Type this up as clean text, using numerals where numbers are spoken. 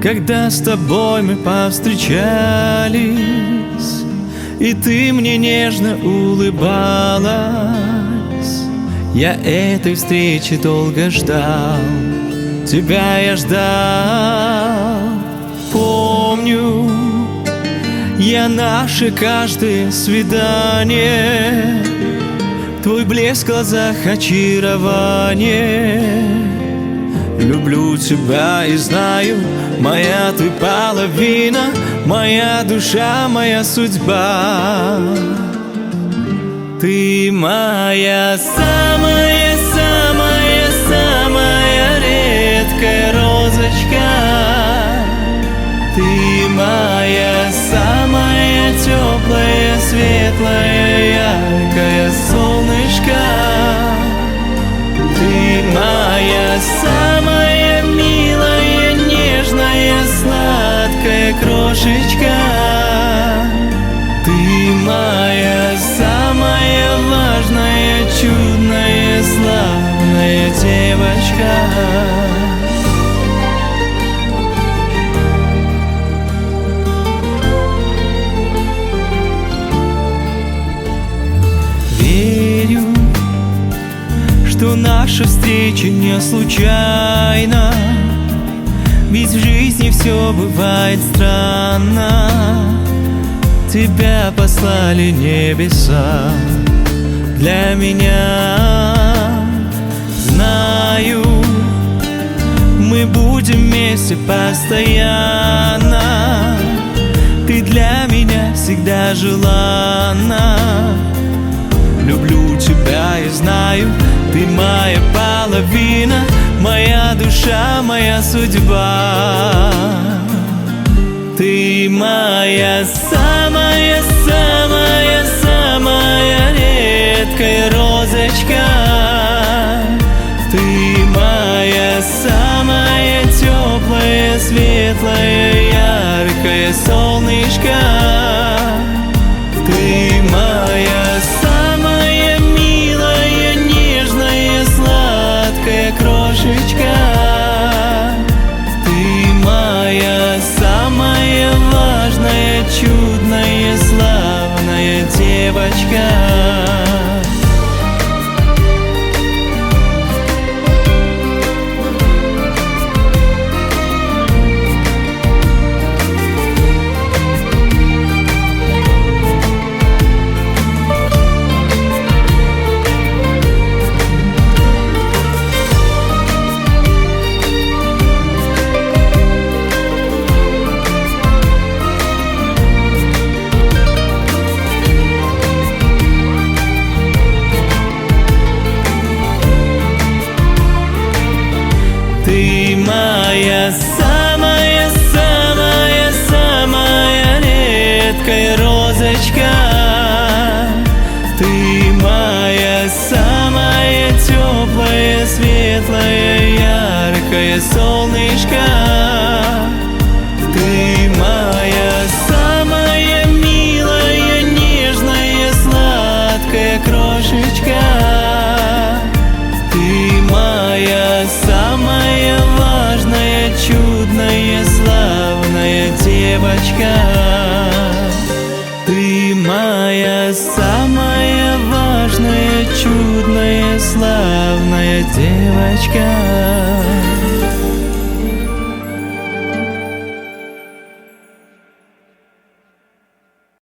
когда с тобой мы повстречались, и ты мне нежно улыбалась. Я этой встречи долго ждал, тебя я ждал. Помню я наше каждое свидание, твой блеск в глазах, очарование. Люблю тебя и знаю, моя ты половина, моя душа, моя судьба. Ты моя самая-самая-самая редкая розочка. Ты моя самая теплая, светлая, яркое солнышко. Ты моя самая милая, нежная, сладкая крошечка. Ты моя самая важная, чудная, славная девочка. Верю, что наша встреча не случайна, ведь в жизни все бывает странно. Тебя послали небеса для меня. Знаю, мы будем вместе постоянно. Ты для меня всегда желанна. Люблю тебя и знаю, ты моя половина, моя душа, моя судьба. Ты моя самая-самая-самая редкая розочка. Ты моя самая теплая, светлая, яркое солнышко. Ты моя самая милая, нежная, сладкая крошечка. Ты моя самая важная, чудная, славная девочка. Ты моя самая-самая-самая редкая розочка. Ты моя самая теплая, светлая, яркое солнышко. Ты моя самая милая, нежная, сладкая крошечка. Ты моя самая важная, чудная, славная девочка. Ты моя самая важная, чудная, славная девочка.